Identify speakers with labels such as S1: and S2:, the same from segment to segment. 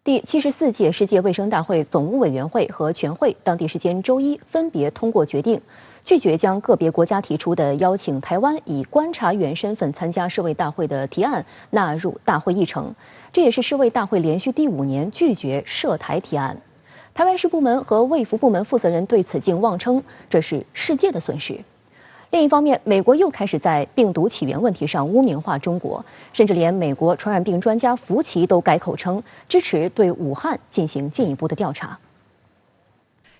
S1: 第74届世界卫生大会总务委员会和全会当地时间周一分别通过决定，拒绝将个别国家提出的邀请台湾以观察员身份参加世卫大会的提案纳入大会议程。这也是世卫大会连续第5年拒绝涉台提案。台湾事部门和卫福部门负责人对此竟妄称这是世界的损失。另一方面，美国又开始在病毒起源问题上污名化中国，甚至连美国传染病专家福奇都改口称支持对武汉进行进一步的调查。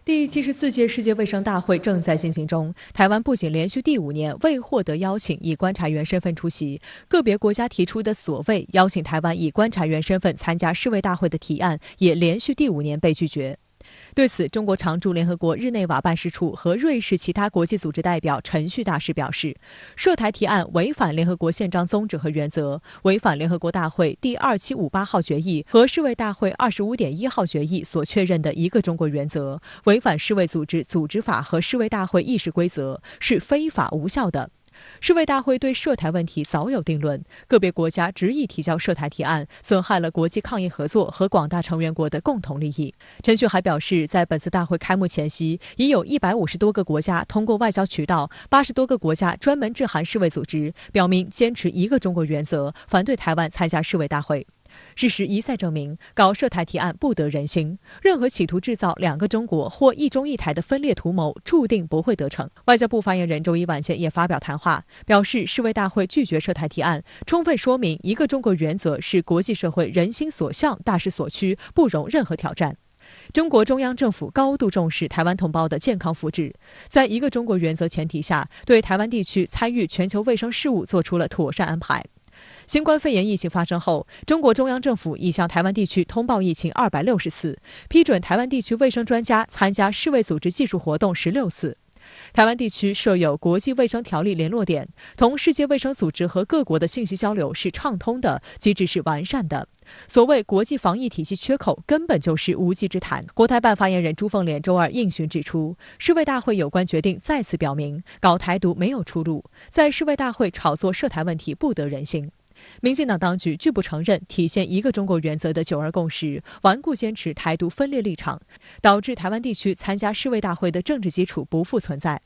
S2: 第74届世界卫生大会正在进行中，台湾不仅连续第5年未获得邀请以观察员身份出席，个别国家提出的所谓邀请台湾以观察员身份参加世卫大会的提案，也连续第5年被拒绝。对此，中国常驻联合国日内瓦办事处和瑞士其他国际组织代表陈旭大使表示，涉台提案违反联合国宪章宗旨和原则，违反联合国大会第2758号决议和世卫大会25.1号决议所确认的一个中国原则，违反世卫组织组织法和世卫大会议事规则，是非法无效的。世卫大会对涉台问题早有定论，个别国家执意提交涉台提案，损害了国际抗疫合作和广大成员国的共同利益。陈旭还表示，在本次大会开幕前夕，已有150多个国家通过外交渠道，80多个国家专门致函世卫组织，表明坚持一个中国原则，反对台湾参加世卫大会。事实一再证明，搞涉台提案不得人心，任何企图制造2个中国或一中一台的分裂图谋，注定不会得逞。外交部发言人周一晚间也发表谈话，表示世卫大会拒绝涉台提案，充分说明一个中国原则是国际社会人心所向、大势所趋，不容任何挑战。中国中央政府高度重视台湾同胞的健康福祉，在一个中国原则前提下，对台湾地区参与全球卫生事务做出了妥善安排。新冠肺炎疫情发生后，中国中央政府已向台湾地区通报疫情260次，批准台湾地区卫生专家参加世卫组织技术活动16次。台湾地区设有国际卫生条例联络点，同世界卫生组织和各国的信息交流是畅通的，机制是完善的。所谓国际防疫体系缺口，根本就是无稽之谈。国台办发言人朱凤莲周二应询指出，世卫大会有关决定再次表明，搞台独没有出路，在世卫大会炒作涉台问题不得人心。民进党当局拒不承认体现一个中国原则的九二共识，顽固坚持台独分裂立场，导致台湾地区参加世卫大会的政治基础不复存在。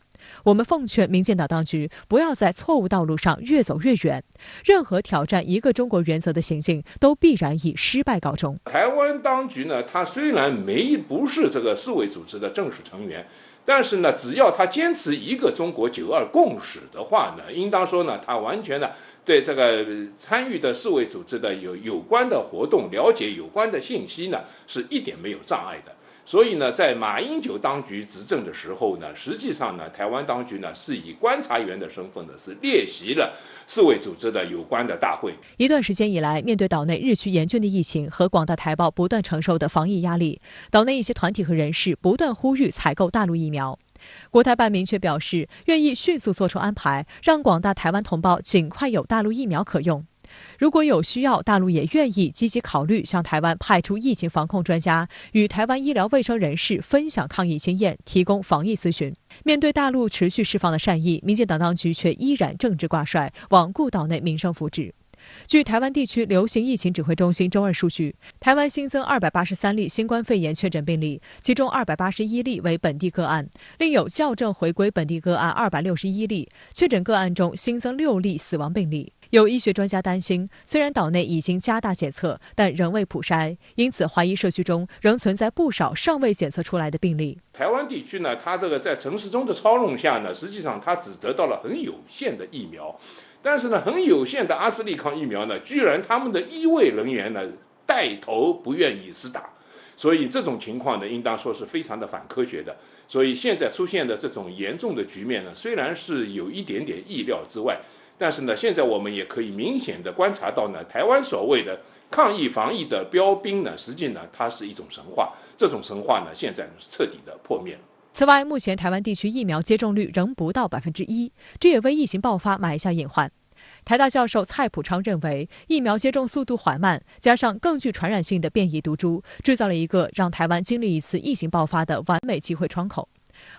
S2: 我们奉劝民进党当局不要在错误道路上越走越远，任何挑战一个中国原则的行径都必然以失败告终。
S3: 台湾当局呢，它虽然不是这个世卫组织的正式成员，但是呢，只要他坚持一个中国92共识的话呢，应当说呢，他完全呢对这个参与的世卫组织的有关的活动了解有关的信息呢，是一点没有障碍的。所以呢，在马英九当局执政的时候呢，实际上呢，台湾当局呢是以观察员的身份呢，是列席了世卫组织的有关的大会。
S2: 一段时间以来，面对岛内日趋严峻的疫情和广大台胞不断承受的防疫压力，岛内一些团体和人士不断呼吁采购大陆疫苗。国台办明确表示，愿意迅速做出安排，让广大台湾同胞尽快有大陆疫苗可用。如果有需要，大陆也愿意积极考虑向台湾派出疫情防控专家，与台湾医疗卫生人士分享抗疫经验，提供防疫咨询。面对大陆持续释放的善意，民进党当局却依然政治挂帅，罔顾岛内民生福祉。据台湾地区流行疫情指挥中心周二数据，台湾新增283例新冠肺炎确诊病例，其中281例为本地个案，另有校正回归本地个案261例，确诊个案中新增6例死亡病例。有医学专家担心，虽然岛内已经加大检测，但仍未普筛，因此怀疑社区中仍存在不少尚未检测出来的病例。
S3: 台湾地区呢，它这个在陈时中的操弄下呢，实际上它只得到了很有限的疫苗，但是呢，很有限的阿斯利康疫苗呢，居然他们的医卫人员呢带头不愿意施打。所以这种情况呢，应当说是非常的反科学的。所以现在出现的这种严重的局面呢，虽然是有一点点意料之外，但是呢，现在我们也可以明显的观察到呢，台湾所谓的抗疫防疫的标兵呢，实际呢，它是一种神话。这种神话呢，现在是彻底的破灭了。
S2: 此外，目前台湾地区疫苗接种率仍不到1%，这也为疫情爆发埋下隐患。台大教授蔡普昌认为，疫苗接种速度缓慢，加上更具传染性的变异毒株，制造了一个让台湾经历一次疫情爆发的完美机会窗口。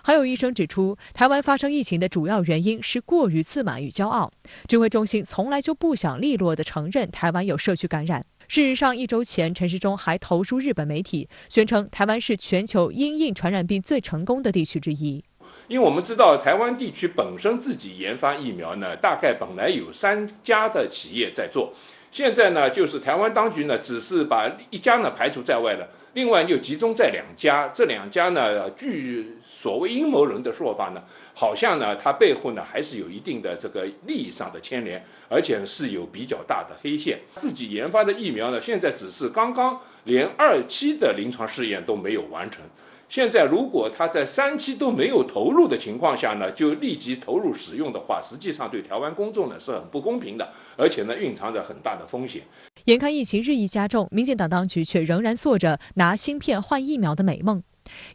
S2: 还有医生指出，台湾发生疫情的主要原因是过于自满与骄傲。指挥中心从来就不想利落地承认台湾有社区感染。事实上，1周前，陈时中还投书日本媒体，宣称台湾是全球因应传染病最成功的地区之一。
S3: 因为我们知道，台湾地区本身自己研发疫苗呢，大概本来有3家的企业在做，现在呢，就是台湾当局呢，只是把1家呢排除在外了，另外就集中在2家，这2家呢，据所谓阴谋人的说法呢，好像呢，它背后呢还是有一定的这个利益上的牵连，而且是有比较大的黑线。自己研发的疫苗呢，现在只是刚刚连2期的临床试验都没有完成。现在如果他在3期都没有投入的情况下呢，就立即投入使用的话，实际上对台湾公众呢是很不公平的，而且呢蕴藏着很大的风险。
S2: 眼看疫情日益加重，民进党当局却仍然做着拿芯片换疫苗的美梦。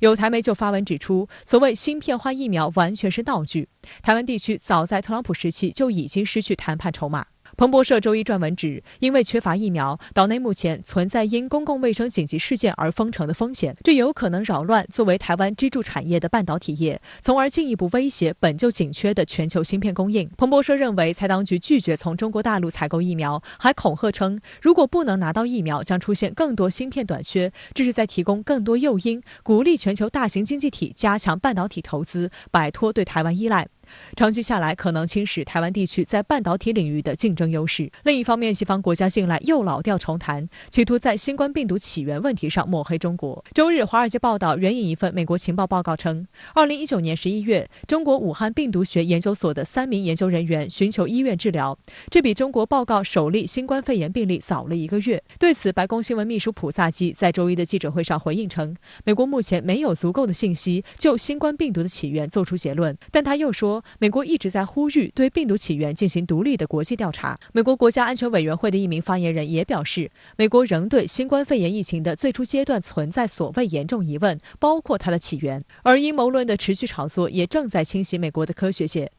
S2: 有台媒就发文指出，所谓芯片换疫苗完全是闹剧。台湾地区早在特朗普时期就已经失去谈判筹码。彭博社周一撰文指，因为缺乏疫苗，岛内目前存在因公共卫生紧急事件而封城的风险，这有可能扰乱作为台湾支柱产业的半导体业，从而进一步威胁本就紧缺的全球芯片供应。彭博社认为，蔡当局拒绝从中国大陆采购疫苗，还恐吓称，如果不能拿到疫苗，将出现更多芯片短缺，这是在提供更多诱因，鼓励全球大型经济体加强半导体投资，摆脱对台湾依赖。长期下来，可能侵蚀台湾地区在半导体领域的竞争优势。另一方面，西方国家近来又老调重弹，企图在新冠病毒起源问题上抹黑中国。周日，《华尔街报道》援引一份美国情报报告称，2019年11月，中国武汉病毒学研究所的3名研究人员寻求医院治疗，这比中国报告首例新冠肺炎病例早了1个月。对此，白宫新闻秘书普萨基在周一的记者会上回应称，美国目前没有足够的信息就新冠病毒的起源做出结论，但他又说，美国一直在呼吁对病毒起源进行独立的国际调查。美国国家安全委员会的一名发言人也表示，美国仍对新冠肺炎疫情的最初阶段存在所谓严重疑问，包括它的起源。而阴谋论的持续炒作也正在侵袭美国的科学界。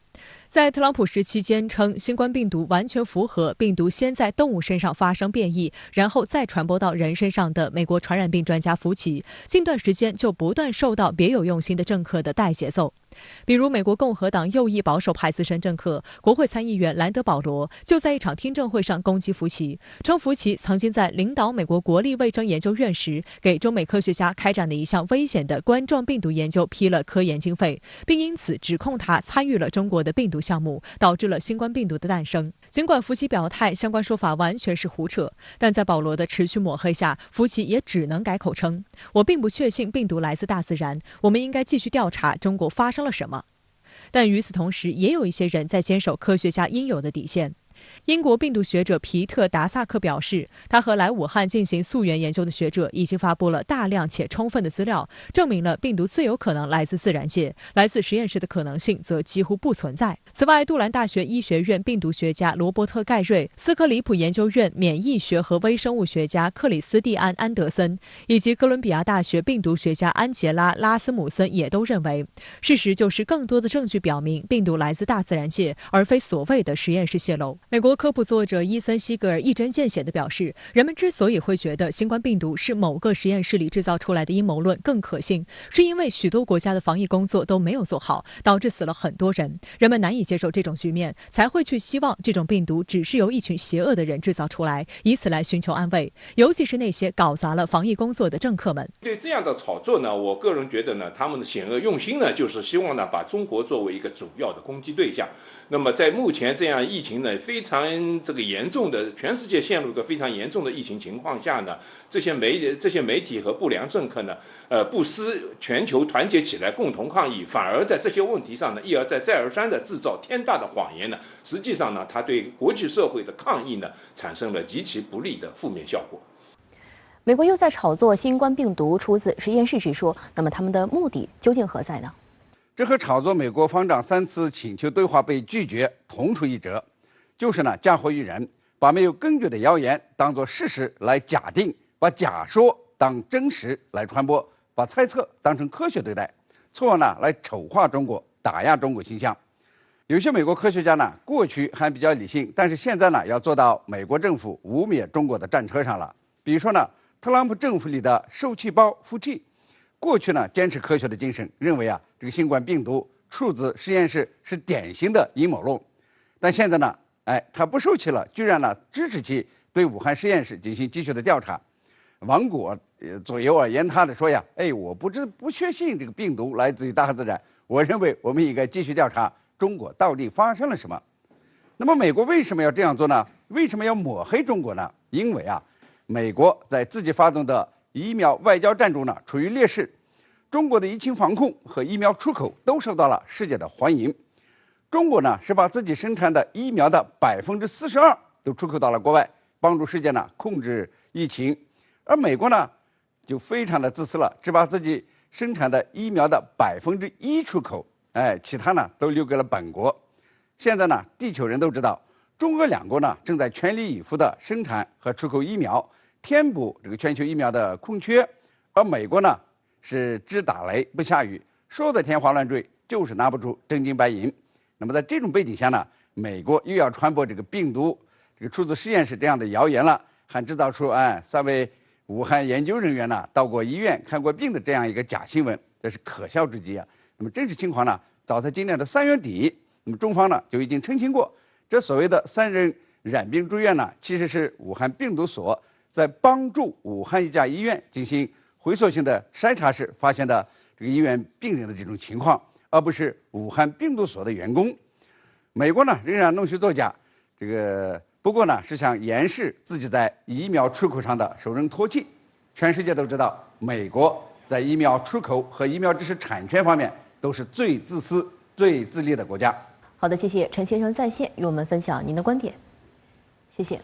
S2: 在特朗普时期坚称新冠病毒完全符合病毒先在动物身上发生变异，然后再传播到人身上的美国传染病专家福奇，近段时间就不断受到别有用心的政客的带节奏。比如美国共和党右翼保守派资深政客、国会参议员兰德·保罗就在一场听证会上攻击福奇，称福奇曾经在领导美国国立卫生研究院时，给中美科学家开展的一项危险的冠状病毒研究批了科研经费，并因此指控他参与了中国的病毒项目，导致了新冠病毒的诞生。尽管福奇表态相关说法完全是胡扯，但在保罗的持续抹黑下，福奇也只能改口称，我并不确信病毒来自大自然，我们应该继续调查中国发生了什么。但与此同时，也有一些人在坚守科学家应有的底线。英国病毒学者皮特·达萨克表示，他和来武汉进行溯源研究的学者已经发布了大量且充分的资料，证明了病毒最有可能来自自然界，来自实验室的可能性则几乎不存在。此外，杜兰大学医学院病毒学家罗伯特·盖瑞、斯科里普研究院免疫学和微生物学家克里斯蒂安·安德森以及哥伦比亚大学病毒学家安杰拉·拉斯姆森也都认为，事实就是更多的证据表明病毒来自大自然界，而非所谓的实验室泄露。美国科普作者伊森·西格尔一针见血地表示，人们之所以会觉得新冠病毒是某个实验室里制造出来的阴谋论更可信，是因为许多国家的防疫工作都没有做好，导致死了很多人，人们难以接受这种局面，才会去希望这种病毒只是由一群邪恶的人制造出来，以此来寻求安慰，尤其是那些搞砸了防疫工作的政客们。
S3: 对这样的炒作呢，我个人觉得呢，他们的险恶用心呢，就是希望呢把中国作为一个主要的攻击对象。那么在目前这样疫情呢非常这个严重的，全世界陷入一个非常严重的疫情情况下呢，这些媒体和不良政客呢，不思全球团结起来共同抗疫，反而在这些问题上呢一而再再而三的制造天大的谎言呢，实际上呢，它对国际社会的抗疫呢产生了极其不利的负面效果。
S1: 美国又在炒作新冠病毒出自实验室之说，那么他们的目的究竟何在呢？
S4: 这和炒作美国方丈3次请求对话被拒绝同出一辙，就是呢嫁祸于人，把没有根据的谣言当作事实来假定，把假说当真实来传播，把猜测当成科学对待，从而呢来丑化中国，打压中国形象。有些美国科学家呢过去还比较理性，但是现在呢要坐到美国政府污蔑中国的战车上了。比如说呢，特朗普政府里的受气包福奇，过去呢坚持科学的精神，认为这个新冠病毒出自实验室是典型的阴谋论，但现在呢，他不受气了，居然呢支持其对武汉实验室进行继续的调查。王果左右而言他的说呀，我不确信这个病毒来自于大自然，我认为我们应该继续调查中国到底发生了什么。那么美国为什么要这样做呢？为什么要抹黑中国呢？因为美国在自己发动的疫苗外交战中呢处于劣势，中国的疫情防控和疫苗出口都受到了世界的欢迎。中国呢是把自己生产的疫苗的42%都出口到了国外，帮助世界呢控制疫情。而美国呢就非常的自私了，只把自己生产的疫苗的1%出口，其他呢都留给了本国。现在呢，地球人都知道，中俄两国呢正在全力以赴的生产和出口疫苗，填补这个全球疫苗的空缺。而美国呢是只打雷不下雨，说的天花乱坠，就是拿不出真金白银。那么在这种背景下呢，美国又要传播这个病毒这个出自实验室这样的谣言了，还制造出3位武汉研究人员呢到过医院看过病的这样一个假新闻，这是可笑之极啊。那么真实情况呢，早在今年的3月底，那么中方呢就已经澄清过，这所谓的3人染病住院呢，其实是武汉病毒所在帮助武汉一家医院进行回溯性的筛查时发现的这个医院病人的这种情况，而不是武汉病毒所的员工。美国呢仍然弄虚作假，不过呢是想掩饰自己在疫苗出口上的受人唾弃。全世界都知道，美国在疫苗出口和疫苗知识产权方面都是最自私、最自利的国家。
S1: 好的，谢谢陈先生在线与我们分享您的观点，谢谢。